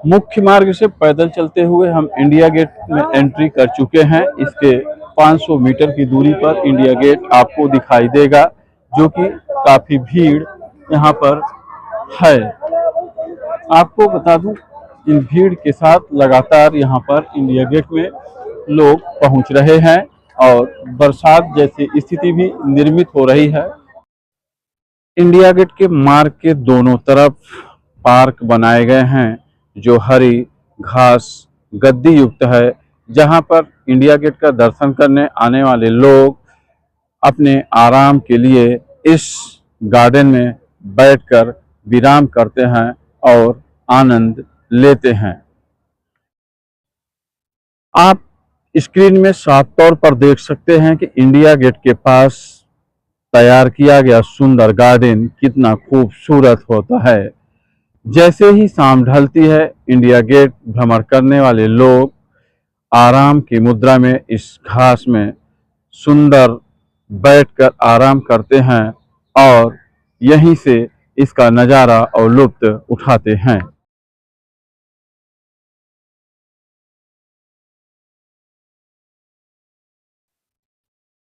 मुख्य मार्ग से पैदल चलते हुए हम इंडिया गेट में एंट्री कर चुके हैं। इसके 500 मीटर की दूरी पर इंडिया गेट आपको दिखाई देगा, जो कि काफी भीड़ यहाँ पर है। आपको बता दूं, इन भीड़ के साथ लगातार यहाँ पर इंडिया गेट में लोग पहुंच रहे हैं और बरसात जैसी स्थिति भी निर्मित हो रही है। इंडिया गेट के मार्ग के दोनों तरफ पार्क बनाए गए हैं, जो हरी घास गद्दी युक्त है, जहां पर इंडिया गेट का दर्शन करने आने वाले लोग अपने आराम के लिए इस गार्डन में बैठकर विराम करते हैं और आनंद लेते हैं। आप स्क्रीन में साफ तौर पर देख सकते हैं कि इंडिया गेट के पास तैयार किया गया सुंदर गार्डन कितना खूबसूरत होता है। जैसे ही शाम ढलती है, इंडिया गेट भ्रमण करने वाले लोग आराम की मुद्रा में इस घास में सुंदर बैठकर आराम करते हैं और यहीं से इसका नज़ारा और लुत्फ उठाते हैं।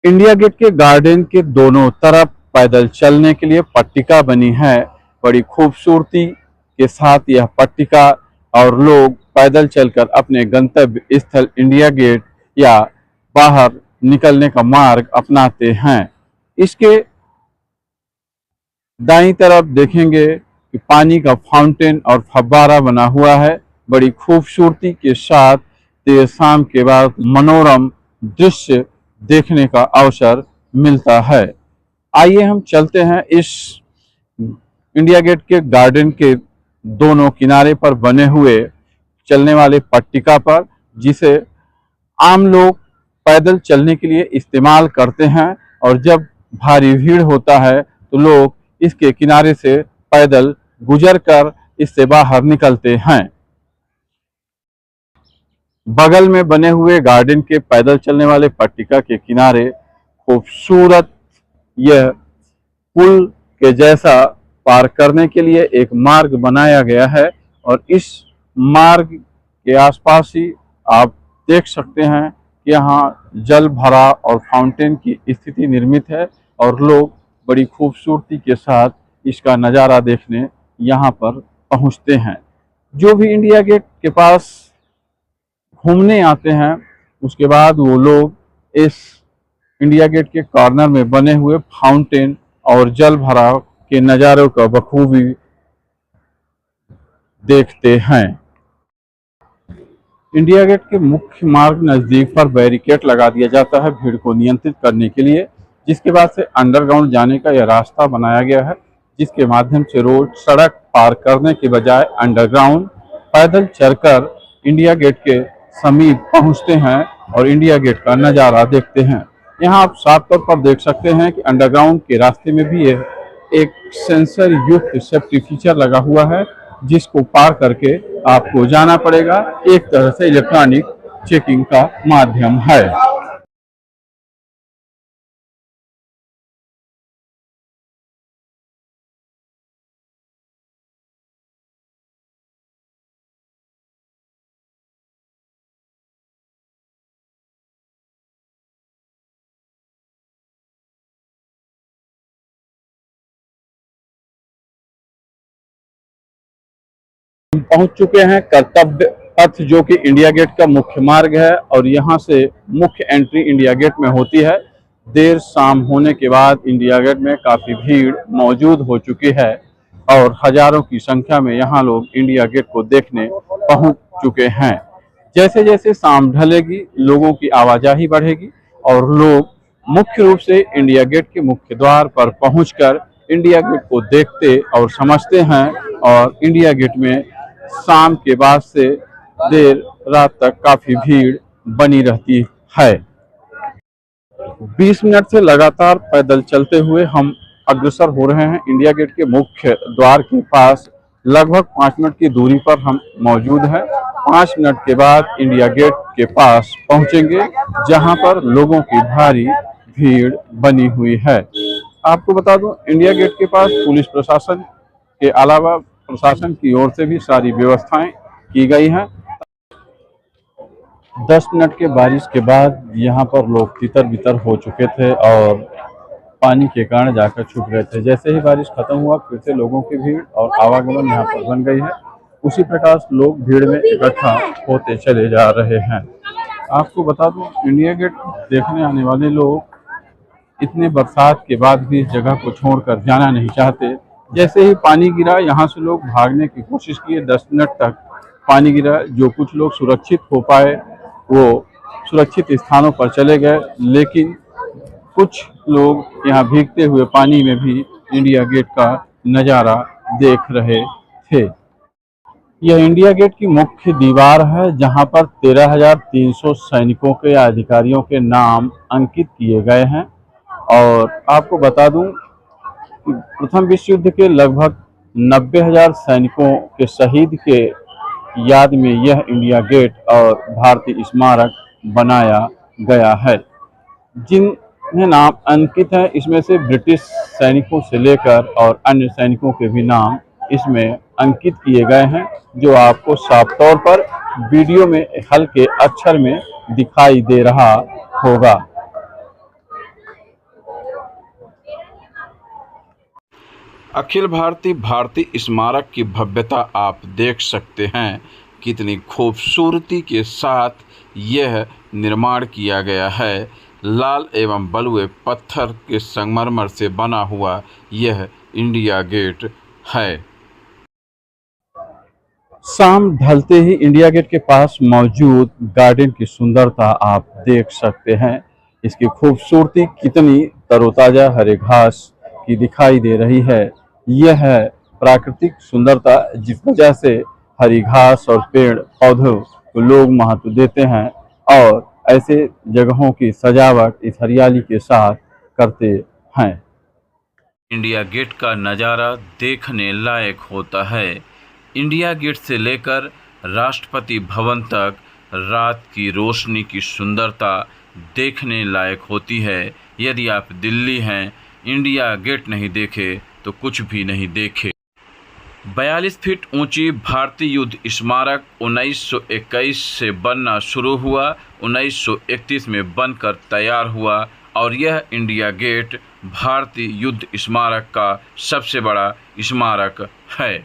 इंडिया गेट के गार्डन के दोनों तरफ पैदल चलने के लिए पट्टिका बनी है। बड़ी खूबसूरती के साथ यह पट्टिका और लोग पैदल चलकर अपने गंतव्य स्थल इंडिया गेट या बाहर निकलने का मार्ग अपनाते हैं। इसके दाईं तरफ देखेंगे कि पानी का फाउंटेन और फव्वारा बना हुआ है। बड़ी खूबसूरती के साथ देर शाम के बाद मनोरम दृश्य देखने का अवसर मिलता है। आइए हम चलते हैं इस इंडिया गेट के गार्डन के दोनों किनारे पर बने हुए चलने वाले पट्टिका पर, जिसे आम लोग पैदल चलने के लिए इस्तेमाल करते हैं और जब भारी भीड़ होता है तो लोग इसके किनारे से पैदल गुजरकर इससे बाहर निकलते हैं। बगल में बने हुए गार्डन के पैदल चलने वाले पट्टिका के किनारे खूबसूरत यह पुल के जैसा पार करने के लिए एक मार्ग बनाया गया है और इस मार्ग के आसपास ही आप देख सकते हैं कि यहाँ जल भरा और फाउंटेन की स्थिति निर्मित है और लोग बड़ी खूबसूरती के साथ इसका नज़ारा देखने यहाँ पर पहुँचते हैं। जो भी इंडिया गेट के पास घूमने आते हैं, उसके बाद वो लोग इस इंडिया गेट के कॉर्नर में बने हुए फाउंटेन और जल भराव के नज़ारों का बखूबी देखते हैं। इंडिया गेट के मुख्य मार्ग नज़दीक पर बैरिकेड लगा दिया जाता है भीड़ को नियंत्रित करने के लिए, जिसके बाद से अंडरग्राउंड जाने का यह रास्ता बनाया गया है, जिसके माध्यम से रोड सड़क पार करने के बजाय अंडरग्राउंड पैदल चलकर इंडिया गेट के समीप पहुंचते हैं और इंडिया गेट का नज़ारा देखते हैं। यहाँ आप साफ तौर पर देख सकते हैं कि अंडरग्राउंड के रास्ते में भी एक सेंसर युक्त सेफ्टी फीचर लगा हुआ है, जिसको पार करके आपको जाना पड़ेगा। एक तरह से इलेक्ट्रॉनिक चेकिंग का माध्यम है। पहुंच चुके हैं कर्तव्य पथ, जो कि इंडिया गेट का मुख्य मार्ग है और यहां से मुख्य एंट्री इंडिया गेट में होती है। देर शाम होने के बाद इंडिया गेट में काफ़ी भीड़ मौजूद हो चुकी है और हजारों की संख्या में यहां लोग इंडिया गेट को देखने पहुंच चुके हैं। जैसे जैसे शाम ढलेगी, लोगों की आवाजाही बढ़ेगी और लोग मुख्य रूप से इंडिया गेट के मुख्य द्वार पर पहुंचकर इंडिया गेट को देखते और समझते हैं और इंडिया गेट में शाम के बाद से देर रात तक काफी भीड़ बनी रहती है। 20 मिनट से लगातार पैदल चलते हुए हम अग्रसर हो रहे हैं इंडिया गेट के मुख्य द्वार के पास। लगभग 5 मिनट की दूरी पर हम मौजूद हैं। 5 मिनट के बाद इंडिया गेट के पास पहुंचेंगे, जहां पर लोगों की भारी भीड़ बनी हुई है। आपको बता दूं, इंडिया गेट के पास पुलिस प्रशासन के अलावा प्रशासन की ओर से भी सारी व्यवस्थाएं की गई हैं। 10 मिनट के बारिश के बाद यहाँ पर लोग तितर बितर हो चुके थे और पानी के कारण जाकर छुप गए थे। जैसे ही बारिश खत्म हुआ फिर से लोगों की भीड़ और आवागमन यहाँ पर बन गई है। उसी प्रकार लोग भीड़ में इकट्ठा होते चले जा रहे हैं। आपको बता दूं, इंडिया गेट देखने आने वाले लोग इतने बरसात के बाद भी इस जगह को छोड़कर जाना नहीं चाहते। जैसे ही पानी गिरा यहाँ से लोग भागने की कोशिश किए। 10 मिनट तक पानी गिरा। जो कुछ लोग सुरक्षित हो पाए वो सुरक्षित स्थानों पर चले गए, लेकिन कुछ लोग यहाँ भीगते हुए पानी में भी इंडिया गेट का नज़ारा देख रहे थे। यह इंडिया गेट की मुख्य दीवार है, जहां पर 13,300 सैनिकों के या अधिकारियों के नाम अंकित किए गए हैं। और आपको बता दूं, प्रथम विश्व युद्ध के लगभग 90,000 सैनिकों के शहीद के याद में यह इंडिया गेट और भारतीय स्मारक बनाया गया है। जिन्हें नाम अंकित हैं, इसमें से ब्रिटिश सैनिकों से लेकर और अन्य सैनिकों के भी नाम इसमें अंकित किए गए हैं, जो आपको साफ तौर पर वीडियो में हल्के अक्षर में दिखाई दे रहा होगा। अखिल भारतीय स्मारक की भव्यता आप देख सकते हैं। कितनी खूबसूरती के साथ यह निर्माण किया गया है। लाल एवं बलुए पत्थर के संगमरमर से बना हुआ यह इंडिया गेट है। शाम ढलते ही इंडिया गेट के पास मौजूद गार्डन की सुंदरता आप देख सकते हैं। इसकी खूबसूरती कितनी तरोताजा हरे घास की दिखाई दे रही है। यह है प्राकृतिक सुंदरता, जिस वजह से हरी घास और पेड़ पौधों को लोग महत्व देते हैं और ऐसे जगहों की सजावट इस हरियाली के साथ करते हैं। इंडिया गेट का नज़ारा देखने लायक होता है। इंडिया गेट से लेकर राष्ट्रपति भवन तक रात की रोशनी की सुंदरता देखने लायक होती है। यदि आप दिल्ली हैं, इंडिया गेट नहीं देखे तो कुछ भी नहीं देखे। 42 फीट ऊंची भारतीय युद्ध स्मारक 1921 से बनना शुरू हुआ, 1931 में बनकर तैयार हुआ और यह इंडिया गेट भारतीय युद्ध स्मारक का सबसे बड़ा स्मारक है।